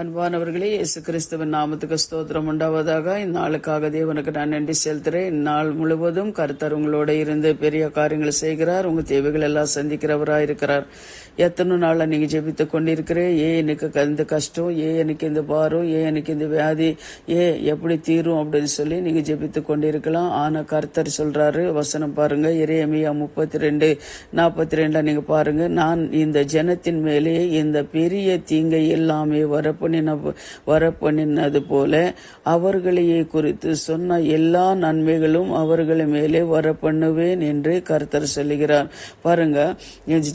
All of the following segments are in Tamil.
அன்பானவர்களே, இயேசு கிறிஸ்துவின் நாமத்துக்கு ஸ்தோத்திரம் உண்டாவதாக. இந்நாளுக்காக தேவனுக்கு நான் நன்றி செலுத்துறேன். இந்நாள் முழுவதும் கர்த்தர் உங்களோட இருந்து பெரிய காரியங்களை செய்கிறார். உங்க தேவைகள் எல்லாம் சந்திக்கிறவராக இருக்கிறார். எத்தனை நாள நீங்க ஜெபித்து கொண்டிருக்கிறேன், எனக்கு இந்த கஷ்டம், எனக்கு இந்த பாரம், எனக்கு இந்த வியாதி, எப்படி தீரும் அப்படின்னு சொல்லி நீங்க ஜெபித்து கொண்டிருக்கலாம். ஆனா கர்த்தர் சொல்றாரு, வசனம் பாருங்க, எரேமியா 32:42 நீங்க பாருங்க, நான் இந்த ஜனத்தின் மேலே இந்த பெரிய தீங்கை எல்லாமே வரப்பண்ணினது போல அவர்களையே குறித்து சொன்ன எல்லா நன்மைகளும் அவர்கள் மேலே வரப்பண்ணுவேன் என்று கர்த்தர் சொல்லுகிறார். பாருங்க,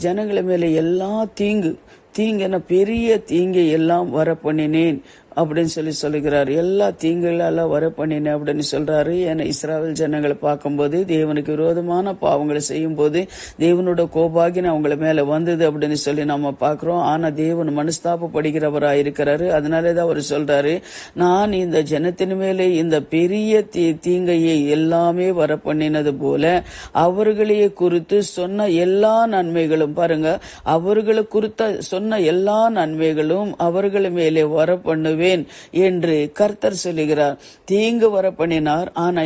ஜனங்களை மேலே எல்லா தீங்கென பெரிய தீங்கை எல்லாம் வரப்பண்ணினேன் அப்படின்னு சொல்லுகிறார். எல்லா தீங்குகளெல்லாம் வர பண்ணினேன் அப்படின்னு சொல்றாரு. ஏன்னா இஸ்ராயல் ஜனங்களை பார்க்கும்போது தேவனுக்கு விரோதமான பாவங்களை செய்யும் போது தேவனோட கோபாகின அவங்கள மேல வந்தது அப்படின்னு சொல்லி நம்ம பார்க்கிறோம். ஆனா தேவன் மனஸ்தாபப்படுகிறவராக இருக்கிறாரு. அதனாலேதான் அவர் சொல்றாரு, நான் இந்த ஜனத்தின் மேலே இந்த பெரிய தீங்கையை எல்லாமே வர பண்ணினது போல அவர்களையே குறித்து சொன்ன எல்லா நன்மைகளும், பாருங்க, அவர்களை குறித்த சொன்ன எல்லா நன்மைகளும் அவர்கள் மேலே வர பண்ணுவேன் என்று கர்த்தர் சொல்லுகிறார். தீங்கு வர பண்ணினார், ஆனா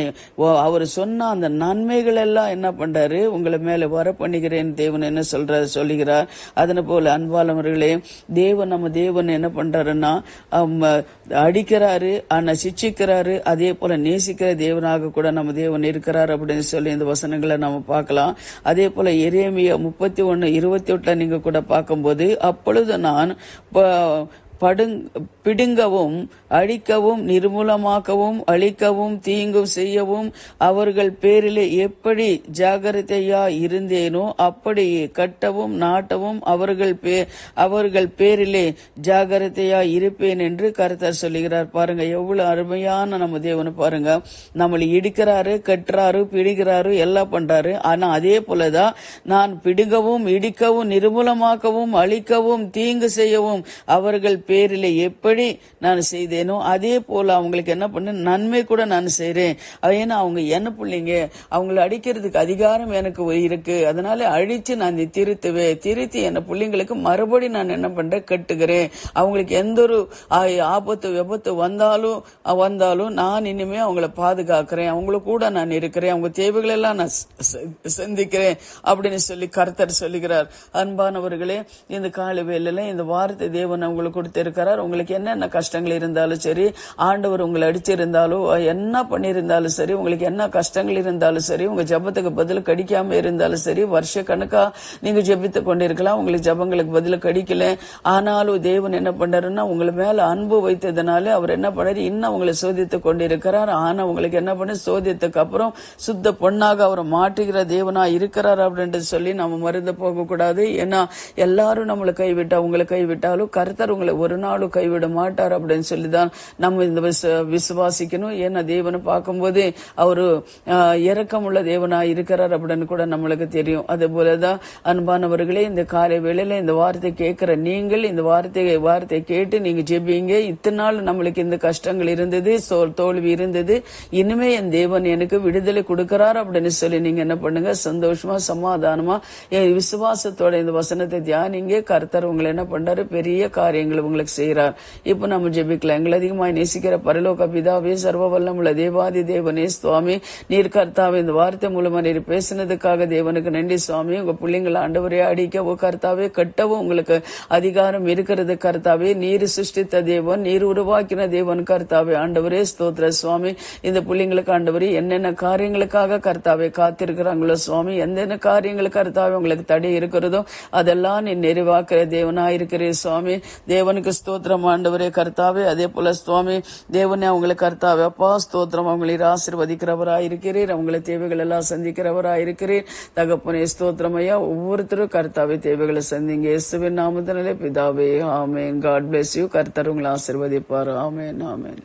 அவர் சொன்ன அந்த நன்மைகள் எல்லாம் என்ன பண்றாரு, உங்களை மேல வர பண்ணுகிறேன் தேவன் என்ன சொல்லுகிறார். அதனை போல அன்பாளவர்களே, நம்ம தேவன் என்ன பண்றாருன்னா அடிக்கிறாரு, ஆனா சிச்சிக்கிறாரு. அதே போல நேசிக்கிற தேவனாக கூட நம்ம தேவன் இருக்கிறார் அப்படின்னு சொல்லி இந்த வசனங்களை நம்ம பார்க்கலாம். அதே போல எரேமியா 31:28 நீங்க கூட பார்க்கும்போது, அப்பொழுது நான் பிடுங்கவும் அழிக்கவும் நிர்மூலமாக்கவும் அழிக்கவும் தீங்கும் செய்யவும் அவர்கள் பேரிலே எப்படி ஜாகிரதையா இருந்தேனோ அப்படி கட்டவும் நாட்டவும் அவர்கள் பேரிலே ஜாகிரதையா இருப்பேன் என்று கர்த்தர் சொல்லுகிறார். பாருங்க, எவ்வளவு அருமையான நம்ம தேவனை பாருங்க. நம்மளை இடிக்கிறாரு, கட்டுறாரு, பிடிக்கிறாரு, எல்லாம் பண்றாரு. ஆனா அதே போலதான் நான் பிடுங்கவும் இடிக்கவும் நிர்மூலமாக்கவும் அழிக்கவும் தீங்கு செய்யவும் அவர்கள் பேரிலே எப்படி நான் செய்தேனோ அதே போல அவங்களுக்கு என்ன பண்ண நன்மை கூட நான் செய்றேன். ஏன்னா அவங்க என்ன பிள்ளைங்க, அவங்களை அடிக்கிறதுக்கு அதிகாரம் எனக்கு இருக்கு. அதனால அழிச்சு நான் திருத்தி என்ன பிள்ளைங்களுக்கு மறுபடி நான் என்ன பண்றேன், கட்டுகிறேன். அவங்களுக்கு எந்த ஒரு ஆபத்து விபத்து வந்தாலும் நான் இனிமே அவங்களை பாதுகாக்கிறேன். அவங்களுக்கு கூட நான் இருக்கிறேன். அவங்க தேவைகள் எல்லாம் நான் சந்திக்கிறேன் அப்படின்னு சொல்லி கர்த்தர் சொல்லுகிறார். அன்பானவர்களே, இந்த காலை வேளையில இந்த வார்த்தை தேவன் அவங்களுக்கு கொடுத்திருக்கிறார். உங்களுக்கு என்னென்ன கஷ்டங்கள் இருந்தாலும் சரி, ஆண்டவர் உங்களை அடிச்சிருந்தாலும் என்ன பண்ணிருந்தாலும் சரி, உங்களுக்கு என்ன கஷ்டங்கள் இருந்தாலும் சரி, உங்க ஜபத்துக்கு பதில் கடிக்காம இருந்தாலும் சரி, வருஷ கணக்கா நீங்க ஜபித்து கொண்டிருக்கலாம், உங்களுக்கு ஜபங்களுக்கு பதில் கடிக்கல. ஆனாலும் தேவன் என்ன பண்றாருன்னா உங்களை மேல அன்பு வைத்ததுனால அவர் என்ன பண்ணாரு, இன்னும் உங்களை சோதித்து கொண்டிருக்கிறார். ஆனா உங்களுக்கு என்ன பண்ண, சோதித்துக்கு அப்புறம் சுத்த பொண்ணாக அவர் மாற்றுகிற தேவனா இருக்கிறார் அப்படின்ட்டு சொல்லி நம்ம மருந்து போக கூடாது. ஏன்னா எல்லாரும் நம்மளை கைவிட்டா, உங்களை கைவிட்டாலும் கர்த்தர் உங்களை ஒரு நாளும் கைவிட மாட்டார் அப்படின்னு சொல்லிதான் நம்ம இந்த விசுவாசிக்கணும். ஏன்னா தேவனை பார்க்கும்போது அவரு இரக்கமுள்ள தேவனா இருக்கிறார் அப்படின்னு கூட நம்மளுக்கு தெரியும். அதே போலதான் அன்பானவர்களே, இந்த காலை வேளையில இந்த வார்த்தை கேட்கிற நீங்கள் இந்த வார்த்தை கேட்டு நீங்க ஜெபிங்க. இத்தனை நாள் நம்மளுக்கு இந்த கஷ்டங்கள் இருந்தது, தோல்வி இருந்தது, இனிமே என் தேவன் எனக்கு விடுதலை கொடுக்கிறார் அப்படின்னு சொல்லி நீங்க என்ன பண்ணுங்க, சந்தோஷமா சமாதானமா விசுவாசத்தோட இந்த வசனத்தை தியானிங்க. கர்த்தர் உங்களை என்ன பண்றாரு, பெரிய காரியங்களை உங்களுக்கு செய்யறார். இப்ப நம்ம ஜெபிக்கலாம். எங்களை அதிகமாய் நேசிக்கிற பரலோக பிதாவே, சர்வ வல்லமுள்ள தேவாதி தேவனே, சுவாமி நீர் கர்த்தாவே, இந்த வார்த்தை மூலமா நீர் பேசினதுக்காக தேவனுக்கு நன்றி சுவாமி. உங்க பிள்ளைங்களை ஆண்டவரே அடிக்கவோ கர்த்தாவே கட்டவும் உங்களுக்கு அதிகாரம் இருக்கிறது கர்த்தாவே. நீர் சிருஷ்டித்த தேவன், நீர் உருவாக்கின தேவன் கர்த்தாவே. ஆண்டவரே ஸ்தோத்திர சுவாமி. இந்த பிள்ளைங்களுக்கு ஆண்டவரே என்னென்ன காரியங்களுக்காக கர்த்தாவே காத்திருக்கிறாங்களோ சுவாமி, எந்தெந்த காரியங்களுக்கு கர்த்தாவே உங்களுக்கு தடை இருக்கிறதோ அதெல்லாம் நீ நிறைவாக்குற தேவனா இருக்கிறே சுவாமி. தேவனுக்கு ஸ்தோத்திரம் ஆண்டவரே கர்த்தாவே. அதே போல சுவாமி தேவனே அவங்களுக்கு கர்த்தாவே அப்பா ஸ்தோத்திரம், அவங்களை ஆசீர்வதிக்கிறவராய் இருக்கிறீர், அவங்களை தேவைகள் எல்லாம் சந்திக்கிறவராய் இருக்கிறீர் தகப்பனே. ஸ்தோத்திரம் ஐயா. ஒவ்வொருத்தரும் கர்த்தாவே தேவைகளை சந்திங்க இயேசுவின் நாமத்தினாலே பிதாவே, ஆமென். God bless you. கர்த்தர் உங்களை ஆசீர்வதிப்பார். ஆமென், ஆமென்.